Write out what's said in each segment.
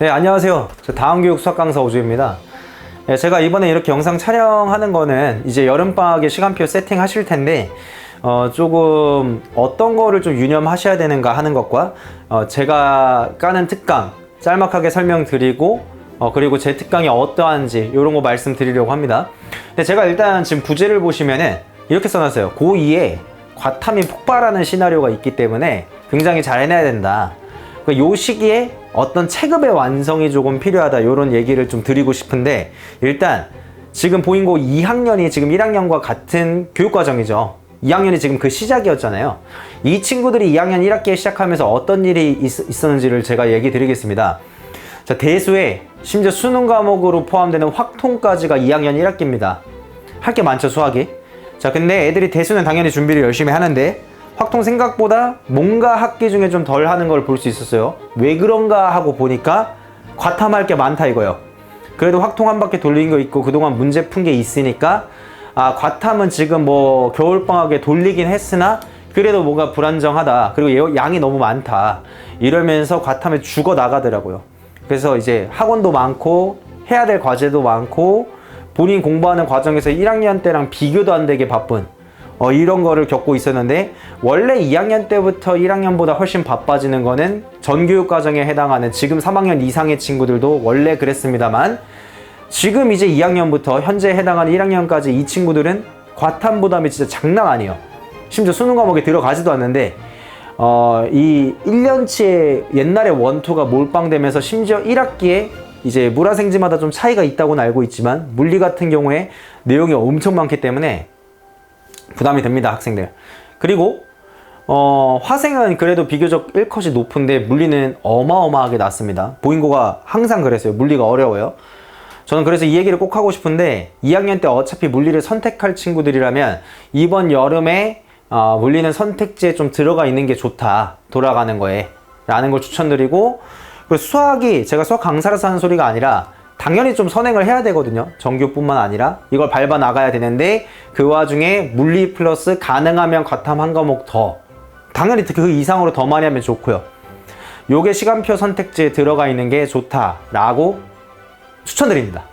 네, 안녕하세요. 저 다음교육 수학 강사 오주입니다. 네, 제가 이번에 이렇게 영상 촬영하는 거는 이제 여름방학에 시간표 세팅하실 텐데 조금 어떤 거를 좀 유념하셔야 되는가 하는 것과 제가 까는 특강 짤막하게 설명드리고 그리고 제 특강이 어떠한지 이런 거 말씀드리려고 합니다. 근데 제가 일단 지금 부제를 보시면은 이렇게 써놨어요. 고2에 과탐이 폭발하는 시나리오가 있기 때문에 굉장히 잘 해내야 된다. 요 시기에 어떤 체급의 완성이 조금 필요하다, 이런 얘기를 좀 드리고 싶은데, 일단 지금 보인고 2학년이 지금 1학년과 같은 교육과정이죠. 2학년이 지금 그 시작이었잖아요. 이 친구들이 2학년 1학기에 시작하면서 어떤 일이 있었는지를 제가 얘기 드리겠습니다. 자, 대수에 심지어 수능 과목으로 포함되는 확통까지가 2학년 1학기입니다. 할 게 많죠, 수학이. 자, 근데 애들이 대수는 당연히 준비를 열심히 하는데 확통 생각보다 뭔가 학기 중에 좀 덜 하는 걸 볼 수 있었어요. 왜 그런가 하고 보니까 과탐할 게 많다 이거예요. 그래도 확통 한 바퀴 돌린 거 있고 그동안 문제 푼 게 있으니까 과탐은 지금 뭐 겨울방학에 돌리긴 했으나 그래도 뭔가 불안정하다, 그리고 양이 너무 많다 이러면서 과탐에 죽어 나가더라고요. 그래서 이제 학원도 많고 해야 될 과제도 많고 본인 공부하는 과정에서 1학년 때랑 비교도 안 되게 바쁜 이런 거를 겪고 있었는데, 원래 2학년 때부터 1학년보다 훨씬 바빠지는 거는 전교육 과정에 해당하는 지금 3학년 이상의 친구들도 원래 그랬습니다만, 지금 이제 2학년부터 현재 해당하는 1학년까지 이 친구들은 과탐 부담이 진짜 장난 아니에요. 심지어 수능 과목에 들어가지도 않는데 이 1년치에 옛날에 원투가 몰빵되면서 심지어 1학기에 이제 물화생지마다 좀 차이가 있다고는 알고 있지만 물리 같은 경우에 내용이 엄청 많기 때문에 부담이 됩니다, 학생들. 그리고 화생은 그래도 비교적 1컷이 높은데 물리는 어마어마하게 낮습니다. 보인고가 항상 그랬어요. 물리가 어려워요. 저는 그래서 이 얘기를 꼭 하고 싶은데, 2학년 때 어차피 물리를 선택할 친구들이라면 이번 여름에 물리는 선택지에 좀 들어가 있는 게 좋다, 돌아가는 거에 라는 걸 추천드리고, 그리고 수학이 제가 수학 강사라서 하는 소리가 아니라 당연히 좀 선행을 해야 되거든요. 정규뿐만 아니라 이걸 밟아 나가야 되는데, 그 와중에 물리 플러스 가능하면 과탐 한 과목 더, 당연히 그 이상으로 더 많이 하면 좋고요. 요게 시간표 선택지에 들어가 있는 게 좋다라고 추천드립니다.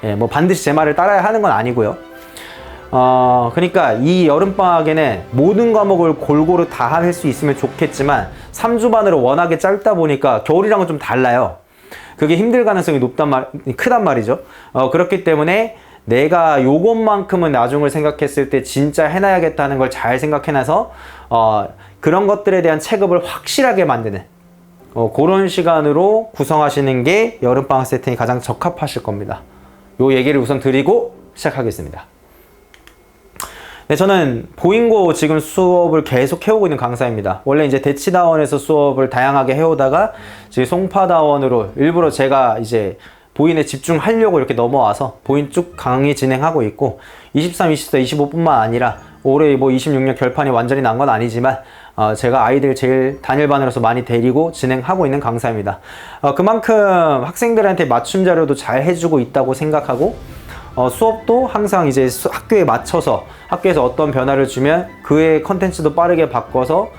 예, 뭐 반드시 제 말을 따라야 하는 건 아니고요. 그러니까 이 여름방학에는 모든 과목을 골고루 다 할 수 있으면 좋겠지만 3주 반으로 워낙에 짧다 보니까 겨울이랑은 좀 달라요. 그게 힘들 가능성이 크단 말이죠. 그렇기 때문에 내가 요것만큼은 나중을 생각했을 때 진짜 해놔야겠다는 걸 잘 생각해놔서 그런 것들에 대한 체급을 확실하게 만드는 그런 시간으로 구성하시는 게 여름방학 세팅이 가장 적합하실 겁니다. 요 얘기를 우선 드리고 시작하겠습니다. 네, 저는 보인고 지금 수업을 계속 해오고 있는 강사입니다. 원래 이제 대치다원에서 수업을 다양하게 해오다가 지금 송파다원으로 일부러 제가 이제 보인에 집중하려고 이렇게 넘어와서 보인 쭉 강의 진행하고 있고, 23, 24, 25뿐만 아니라 올해 뭐 26년 결판이 완전히 난 건 아니지만 제가 아이들 제일 단일반으로서 많이 데리고 진행하고 있는 강사입니다. 그만큼 학생들한테 맞춤 자료도 잘 해주고 있다고 생각하고, 수업도 항상 이제 학교에 맞춰서 학교에서 어떤 변화를 주면 그의 컨텐츠도 빠르게 바꿔서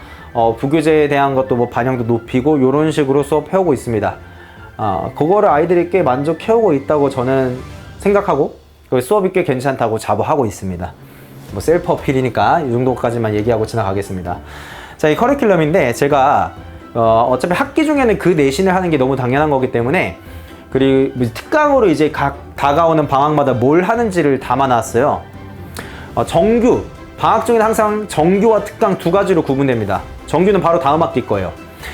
부교재에 대한 것도 뭐 반영도 높이고 이런 식으로 수업 해오고 있습니다. 그거를 아이들이 꽤 만족해오고 있다고 저는 생각하고, 수업이 꽤 괜찮다고 자부하고 있습니다. 뭐 셀프 어필이니까 이 정도까지만 얘기하고 지나가겠습니다. 자, 이 커리큘럼인데 제가 어차피 학기 중에는 그 내신을 하는 게 너무 당연한 거기 때문에, 그리고 특강으로 이제 각 다가오는 방학마다 뭘 하는지를 담아놨어요. 정규, 방학 중에는 항상 정규와 특강 두 가지로 구분됩니다. 정규는 바로 다음 학기 거예요.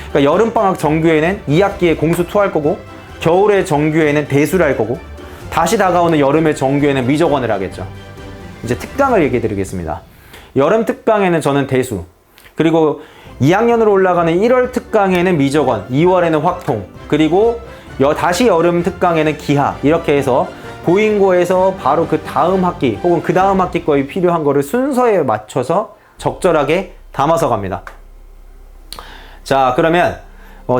그러니까 여름방학 정규에는 2학기에 공수 2 할 거고, 겨울의 정규에는 대수를 할 거고, 다시 다가오는 여름의 정규에는 미적원을 하겠죠. 이제 특강을 얘기해 드리겠습니다. 여름 특강에는 저는 대수, 그리고 2학년으로 올라가는 1월 특강에는 미적원, 2월에는 확통, 그리고 다시 여름 특강에는 기하, 이렇게 해서 보인고에서 바로 그 다음 학기 혹은 그 다음 학기 거에 필요한 거를 순서에 맞춰서 적절하게 담아서 갑니다. 자, 그러면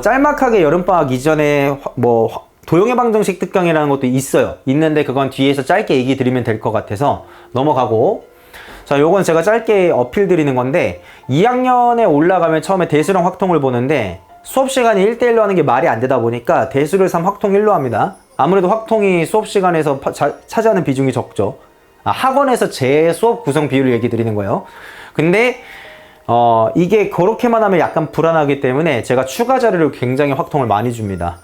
짤막하게 여름방학 이전에 도형의 방정식 특강이라는 것도 있어요. 있는데 그건 뒤에서 짧게 얘기 드리면 될 것 같아서 넘어가고, 자, 요건 제가 짧게 어필 드리는 건데, 2학년에 올라가면 처음에 대수랑 확통을 보는데 수업 시간이 1대1로 하는 게 말이 안 되다 보니까 대수를 3 확통 1로 합니다. 아무래도 확통이 수업 시간에서 차지하는 비중이 적죠. 학원에서 제 수업 구성 비율을 얘기 드리는 거예요. 근데 이게 그렇게만 하면 약간 불안하기 때문에 제가 추가 자료를 굉장히 확통을 많이 줍니다.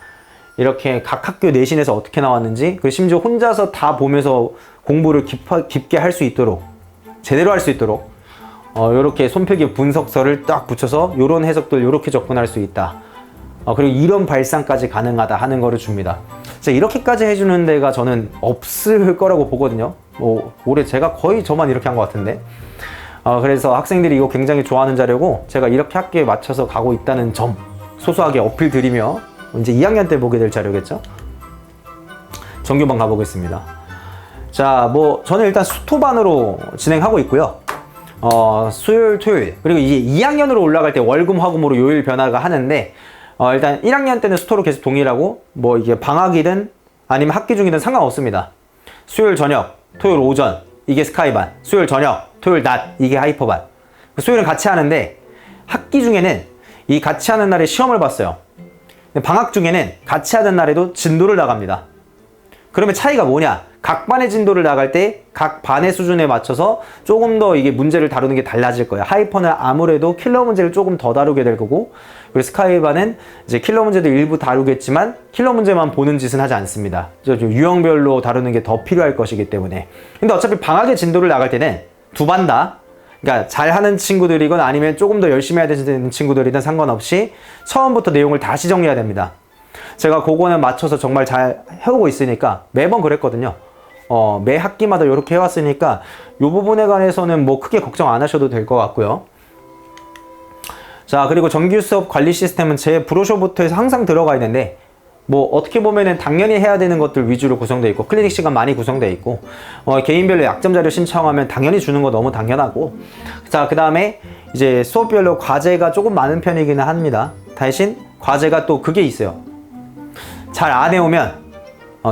이렇게 각 학교 내신에서 어떻게 나왔는지, 그리고 심지어 혼자서 다 보면서 공부를 깊게 할 수 있도록, 제대로 할 수 있도록 이렇게 손필기 분석서를 딱 붙여서 이런 해석들 이렇게 접근할 수 있다. 그리고 이런 발상까지 가능하다 하는 거를 줍니다. 이렇게까지 해주는 데가 저는 없을 거라고 보거든요. 올해 제가 거의 저만 이렇게 한 것 같은데. 그래서 학생들이 이거 굉장히 좋아하는 자료고, 제가 이렇게 학교에 맞춰서 가고 있다는 점 소소하게 어필 드리며 이제 2학년 때 보게 될 자료겠죠. 정규반 가보겠습니다. 자, 저는 일단 수토반으로 진행하고 있고요. 수요일, 토요일, 그리고 이제 2학년으로 올라갈 때 월금, 화금으로 요일 변화가 하는데, 일단 1학년 때는 수토로 계속 동일하고, 이게 방학이든 아니면 학기 중이든 상관없습니다. 수요일 저녁, 토요일 오전, 이게 스카이반, 수요일 저녁, 토요일 낮, 이게 하이퍼반. 수요일은 같이 하는데, 학기 중에는 이 같이 하는 날에 시험을 봤어요. 방학 중에는 같이 하는 날에도 진도를 나갑니다. 그러면 차이가 뭐냐? 각 반의 진도를 나갈 때 각 반의 수준에 맞춰서 조금 더 이게 문제를 다루는 게 달라질 거예요. 하이퍼는 아무래도 킬러 문제를 조금 더 다루게 될 거고, 그리고 스카이반은 이제 킬러 문제도 일부 다루겠지만 킬러 문제만 보는 짓은 하지 않습니다. 유형별로 다루는 게 더 필요할 것이기 때문에. 근데 어차피 방학의 진도를 나갈 때는 두 반 다, 그러니까 잘하는 친구들이건 아니면 조금 더 열심히 해야 되는 친구들이든 상관없이 처음부터 내용을 다시 정리해야 됩니다. 제가 그거는 맞춰서 정말 잘 해오고 있으니까 매번 그랬거든요. 매 학기마다 이렇게 해왔으니까 이 부분에 관해서는 크게 걱정 안 하셔도 될 것 같고요. 자, 그리고 정규 수업 관리 시스템은 제 브로셔부터 해서 항상 들어가 있는데, 어떻게 보면은 당연히 해야 되는 것들 위주로 구성되어 있고, 클리닉 시간 많이 구성되어 있고, 개인별로 약점 자료 신청하면 당연히 주는 거 너무 당연하고, 자, 그 다음에 이제 수업별로 과제가 조금 많은 편이기는 합니다. 대신 과제가 또 그게 있어요. 잘 안 해오면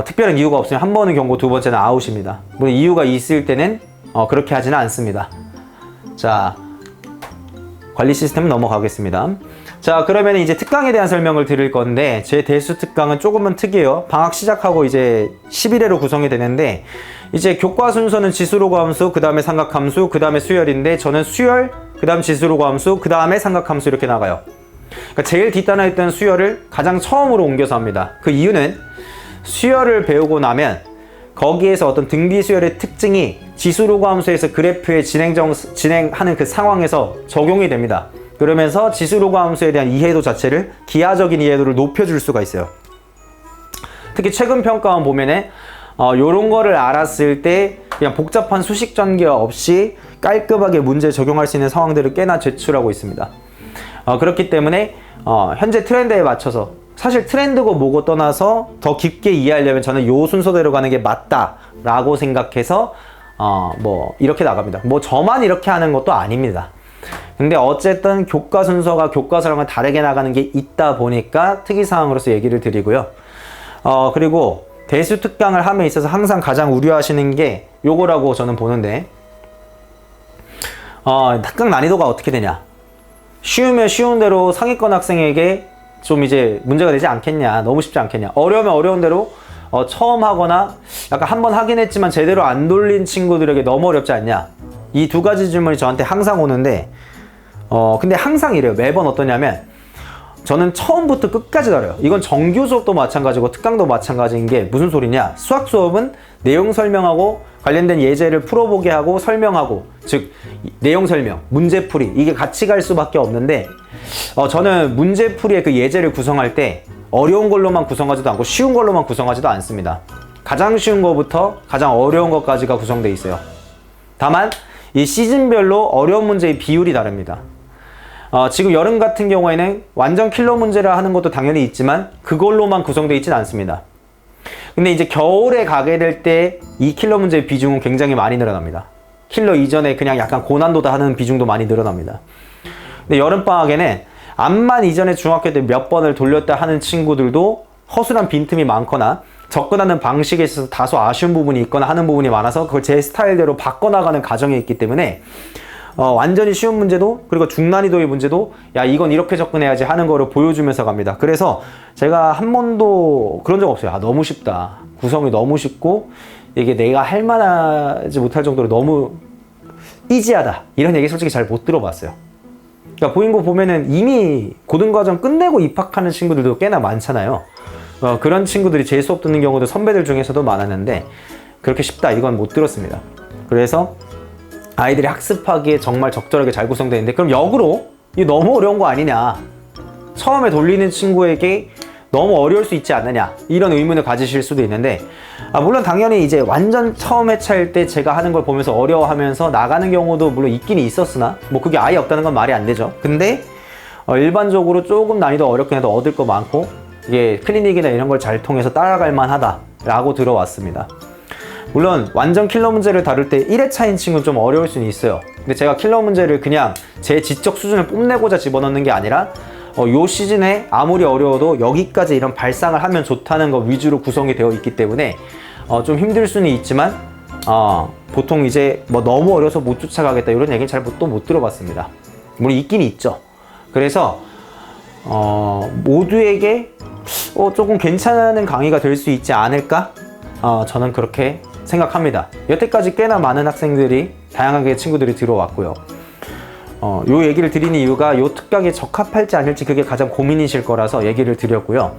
특별한 이유가 없으면 한 번은 경고, 두 번째는 아웃입니다. 물론 이유가 있을 때는 그렇게 하지는 않습니다. 자, 관리 시스템 넘어가겠습니다. 자, 그러면 이제 특강에 대한 설명을 드릴 건데, 제 대수 특강은 조금은 특이해요. 방학 시작하고 이제 11회로 구성이 되는데, 이제 교과 순서는 지수로그 함수, 그 다음에 삼각함수, 그 다음에 수열인데, 저는 수열, 그 다음 지수로그 함수, 그 다음에 삼각함수 이렇게 나가요. 그러니까 제일 뒷단에 있던 수열을 가장 처음으로 옮겨서 합니다. 그 이유는 수열을 배우고 나면 거기에서 어떤 등비 수열의 특징이 지수로그 함수에서 그래프의 진행하는 그 상황에서 적용이 됩니다. 그러면서 지수로그 함수에 대한 이해도 자체를, 기하적인 이해도를 높여줄 수가 있어요. 특히 최근 평가원 보면은 요런 거를 알았을 때 그냥 복잡한 수식 전개 없이 깔끔하게 문제 적용할 수 있는 상황들을 꽤나 제출하고 있습니다. 그렇기 때문에 현재 트렌드에 맞춰서, 사실 트렌드고 뭐고 떠나서 더 깊게 이해하려면 저는 요 순서대로 가는 게 맞다라고 생각해서 이렇게 나갑니다. 저만 이렇게 하는 것도 아닙니다. 근데 어쨌든 교과 순서가 교과서랑은 다르게 나가는 게 있다 보니까 특이사항으로서 얘기를 드리고요. 그리고 대수 특강을 함에 있어서 항상 가장 우려하시는 게 요거라고 저는 보는데, 특강 난이도가 어떻게 되냐. 쉬우면 쉬운 대로 상위권 학생에게 좀 이제 문제가 되지 않겠냐, 너무 쉽지 않겠냐. 어려우면 어려운 대로 처음 하거나 약간 한번 하긴 했지만 제대로 안 돌린 친구들에게 너무 어렵지 않냐. 이 두 가지 질문이 저한테 항상 오는데, 근데 항상 이래요. 매번 어떠냐면, 저는 처음부터 끝까지 다뤄요. 이건 정규 수업도 마찬가지고 특강도 마찬가지인 게 무슨 소리냐. 수학 수업은 내용 설명하고 관련된 예제를 풀어보게 하고 설명하고, 즉 내용 설명, 문제풀이, 이게 같이 갈 수밖에 없는데, 저는 문제풀이의 그 예제를 구성할 때 어려운 걸로만 구성하지도 않고 쉬운 걸로만 구성하지도 않습니다. 가장 쉬운 것부터 가장 어려운 것까지가 구성되어 있어요. 다만 이 시즌별로 어려운 문제의 비율이 다릅니다. 지금 여름 같은 경우에는 완전 킬러 문제라 하는 것도 당연히 있지만 그걸로만 구성되어 있지는 않습니다. 근데 이제 겨울에 가게 될 때 이 킬러 문제의 비중은 굉장히 많이 늘어납니다. 킬러 이전에 그냥 약간 고난도다 하는 비중도 많이 늘어납니다. 근데 여름방학에는 암만 이전에 중학교 때 몇 번을 돌렸다 하는 친구들도 허술한 빈틈이 많거나 접근하는 방식에 있어서 다소 아쉬운 부분이 있거나 하는 부분이 많아서 그걸 제 스타일대로 바꿔나가는 과정에 있기 때문에 완전히 쉬운 문제도 그리고 중난이도의 문제도 야 이건 이렇게 접근해야지 하는 거를 보여주면서 갑니다. 그래서 제가 한 번도 그런 적 없어요. 아 너무 쉽다. 구성이 너무 쉽고 이게 내가 할 만하지 못할 정도로 너무 이지하다. 이런 얘기 솔직히 잘 못 들어봤어요. 그러니까 보인고 보면은 이미 고등과정 끝내고 입학하는 친구들도 꽤나 많잖아요. 그런 친구들이 제 수업 듣는 경우도 선배들 중에서도 많았는데 그렇게 쉽다 이건 못 들었습니다. 그래서 아이들이 학습하기에 정말 적절하게 잘 구성되어 있는데 그럼 역으로 이게 너무 어려운 거 아니냐, 처음에 돌리는 친구에게 너무 어려울 수 있지 않느냐 이런 의문을 가지실 수도 있는데 물론 당연히 이제 완전 처음 회차일 때 제가 하는 걸 보면서 어려워하면서 나가는 경우도 물론 있긴 있었으나 뭐 그게 아예 없다는 건 말이 안 되죠. 근데 일반적으로 조금 난이도 어렵긴 해도 얻을 거 많고 이게 클리닉이나 이런 걸 잘 통해서 따라갈 만하다 라고 들어왔습니다. 물론 완전 킬러 문제를 다룰 때 1회차인 친구는 좀 어려울 수는 있어요. 근데 제가 킬러 문제를 그냥 제 지적 수준을 뽐내고자 집어넣는 게 아니라 요 시즌에 아무리 어려워도 여기까지 이런 발상을 하면 좋다는 거 위주로 구성이 되어 있기 때문에 좀 힘들 수는 있지만 보통 이제 뭐 너무 어려서 못 쫓아가겠다 이런 얘기는 잘 또 못 들어봤습니다. 물론 있긴 있죠. 그래서 모두에게 조금 괜찮은 강의가 될 수 있지 않을까? 저는 그렇게 생각합니다. 여태까지 꽤나 많은 학생들이 다양하게 친구들이 들어왔고요. 요 얘기를 드리는 이유가 요 특강에 적합할지 아닐지 그게 가장 고민이실 거라서 얘기를 드렸고요.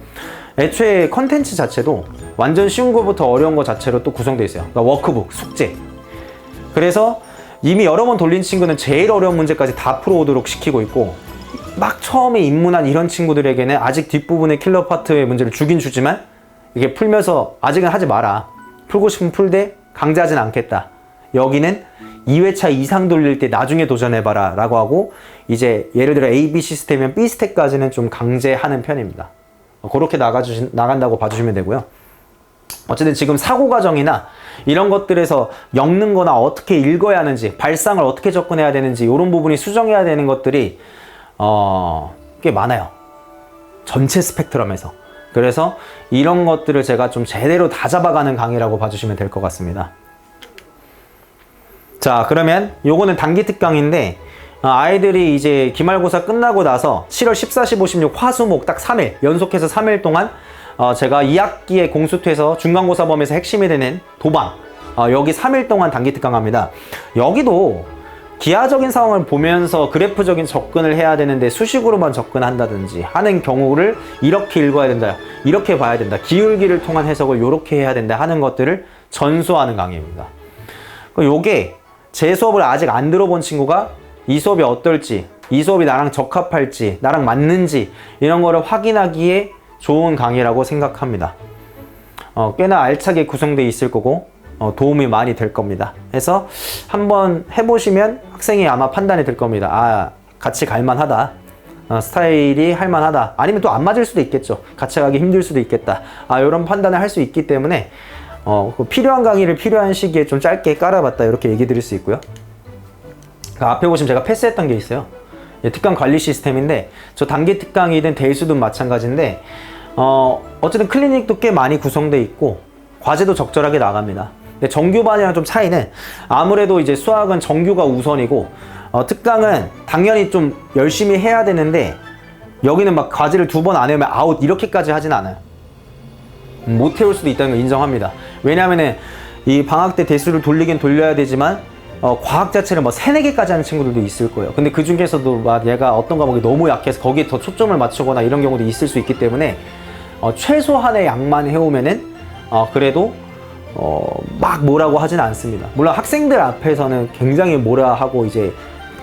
애초에 컨텐츠 자체도 완전 쉬운 거부터 어려운 거 자체로 또 구성되어 있어요. 그러니까 워크북, 숙제. 그래서 이미 여러 번 돌린 친구는 제일 어려운 문제까지 다 풀어오도록 시키고 있고 막 처음에 입문한 이런 친구들에게는 아직 뒷부분의 킬러 파트의 문제를 주긴 주지만 이게 풀면서 아직은 하지 마라. 풀고 싶으면 풀되 강제하진 않겠다. 여기는 2회차 이상 돌릴 때 나중에 도전해봐라 라고 하고 이제 예를 들어 A, B 시스템이면 B 스텝까지는 좀 강제하는 편입니다. 그렇게 나간다고 봐주시면 되고요. 어쨌든 지금 사고 과정이나 이런 것들에서 엮는 거나 어떻게 읽어야 하는지 발상을 어떻게 접근해야 되는지 이런 부분이 수정해야 되는 것들이 꽤 많아요. 전체 스펙트럼에서. 그래서 이런 것들을 제가 좀 제대로 다 잡아가는 강의라고 봐주시면 될 것 같습니다. 자, 그러면 요거는 단기 특강인데 아이들이 이제 기말고사 끝나고 나서 7월 14, 15, 16 화수목 딱 3일 연속해서 3일 동안 제가 2학기에 공수퇴에서 중간고사 범위에서 핵심이 되는 도방 여기 3일 동안 단기 특강합니다. 여기도 기하적인 상황을 보면서 그래프적인 접근을 해야 되는데 수식으로만 접근한다든지 하는 경우를 이렇게 읽어야 된다, 이렇게 봐야 된다, 기울기를 통한 해석을 이렇게 해야 된다 하는 것들을 전수하는 강의입니다. 요게 제 수업을 아직 안 들어본 친구가 이 수업이 어떨지, 이 수업이 나랑 적합할지, 나랑 맞는지 이런 거를 확인하기에 좋은 강의라고 생각합니다. 꽤나 알차게 구성되어 있을 거고 도움이 많이 될 겁니다. 그래서 한번 해보시면 학생이 아마 판단이 될 겁니다. 같이 갈만하다, 스타일이 할만하다, 아니면 또 안 맞을 수도 있겠죠. 같이 가기 힘들 수도 있겠다, 이런 판단을 할 수 있기 때문에 필요한 강의를 필요한 시기에 좀 짧게 깔아봤다 이렇게 얘기 드릴 수 있고요. 앞에 보시면 제가 패스했던 게 있어요. 특강 관리 시스템인데 저 단기 특강이든 대수든 마찬가지인데 어쨌든 클리닉도 꽤 많이 구성되어 있고 과제도 적절하게 나갑니다. 근데 정규반이랑 좀 차이는 아무래도 이제 수학은 정규가 우선이고 특강은 당연히 좀 열심히 해야 되는데 여기는 막 과제를 2번 안 해오면 아웃 이렇게까지 하진 않아요. 못 해올 수도 있다는 걸 인정합니다. 왜냐하면 이 방학 때 대수를 돌리긴 돌려야 되지만 과학 자체를 뭐 3, 4개까지 하는 친구들도 있을 거예요. 근데 그 중에서도 막 얘가 어떤 과목이 너무 약해서 거기에 더 초점을 맞추거나 이런 경우도 있을 수 있기 때문에 최소한의 양만 해오면은 그래도 막 뭐라고 하진 않습니다. 물론 학생들 앞에서는 굉장히 뭐라 하고 이제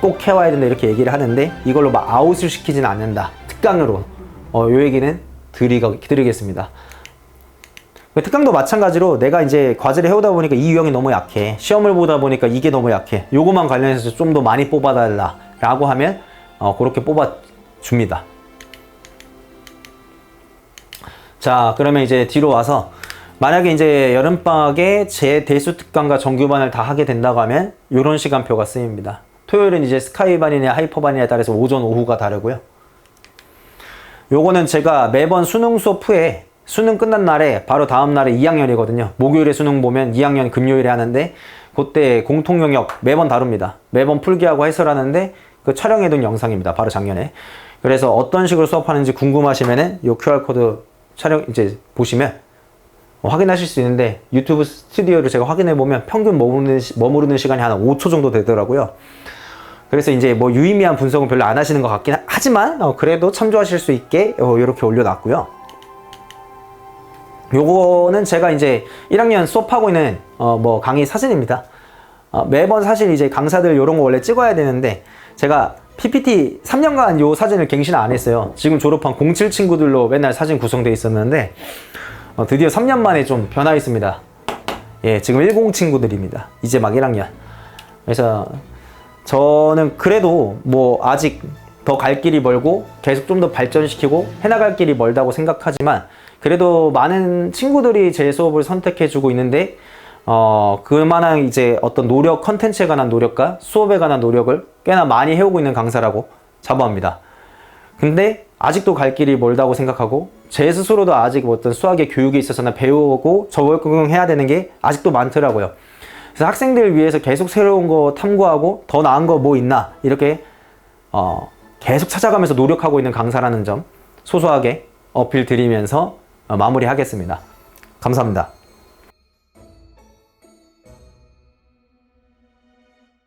꼭 해와야 된다 이렇게 얘기를 하는데 이걸로 막 아웃을 시키진 않는다. 특강으로 요 얘기는 드리겠습니다. 특강도 마찬가지로 내가 이제 과제를 해오다 보니까 이 유형이 너무 약해, 시험을 보다 보니까 이게 너무 약해, 요거만 관련해서 좀 더 많이 뽑아달라 라고 하면 그렇게 뽑아줍니다. 자, 그러면 이제 뒤로 와서 만약에 이제 여름방학에 제 대수 특강과 정규반을 다 하게 된다고 하면 이런 시간표가 쓰입니다. 토요일은 이제 스카이반이냐 하이퍼반이냐에 따라서 오전 오후가 다르고요. 요거는 제가 매번 수능 수업 후에 수능 끝난 날에 바로 다음 날에 2학년이거든요. 목요일에 수능 보면 2학년 금요일에 하는데 그때 공통 영역 매번 다룹니다. 매번 풀기하고 해설하는데 그 촬영해둔 영상입니다. 바로 작년에. 그래서 어떤 식으로 수업하는지 궁금하시면은 요 QR코드 촬영 이제 보시면 확인하실 수 있는데, 유튜브 스튜디오를 제가 확인해 보면 평균 머무르는 시간이 한 5초 정도 되더라고요. 그래서 이제 뭐 유의미한 분석은 별로 안 하시는 것 같긴 하지만 그래도 참조하실 수 있게 이렇게 올려놨고요. 요거는 제가 이제 1학년 수업하고 있는 뭐 강의 사진입니다. 매번 사실 이제 강사들 요런 거 원래 찍어야 되는데 제가 PPT 3년간 요 사진을 갱신 안 했어요. 지금 졸업한 07 친구들로 맨날 사진 구성되어 있었는데 드디어 3년 만에 좀 변화 있습니다. 예, 지금 10 친구들입니다. 이제 막 1학년. 그래서 저는 그래도 뭐 아직 더 갈 길이 멀고 계속 좀 더 발전시키고 해나갈 길이 멀다고 생각하지만, 그래도 많은 친구들이 제 수업을 선택해주고 있는데 그만한 이제 어떤 노력, 컨텐츠에 관한 노력과 수업에 관한 노력을 꽤나 많이 해오고 있는 강사라고 자부합니다. 근데 아직도 갈 길이 멀다고 생각하고, 제 스스로도 아직 어떤 수학의 교육에 있어서나 배우고 적응해야 되는 게 아직도 많더라고요. 그래서 학생들 위해서 계속 새로운 거 탐구하고 더 나은 거 뭐 있나 이렇게 계속 찾아가면서 노력하고 있는 강사라는 점 소소하게 어필 드리면서 마무리하겠습니다. 감사합니다.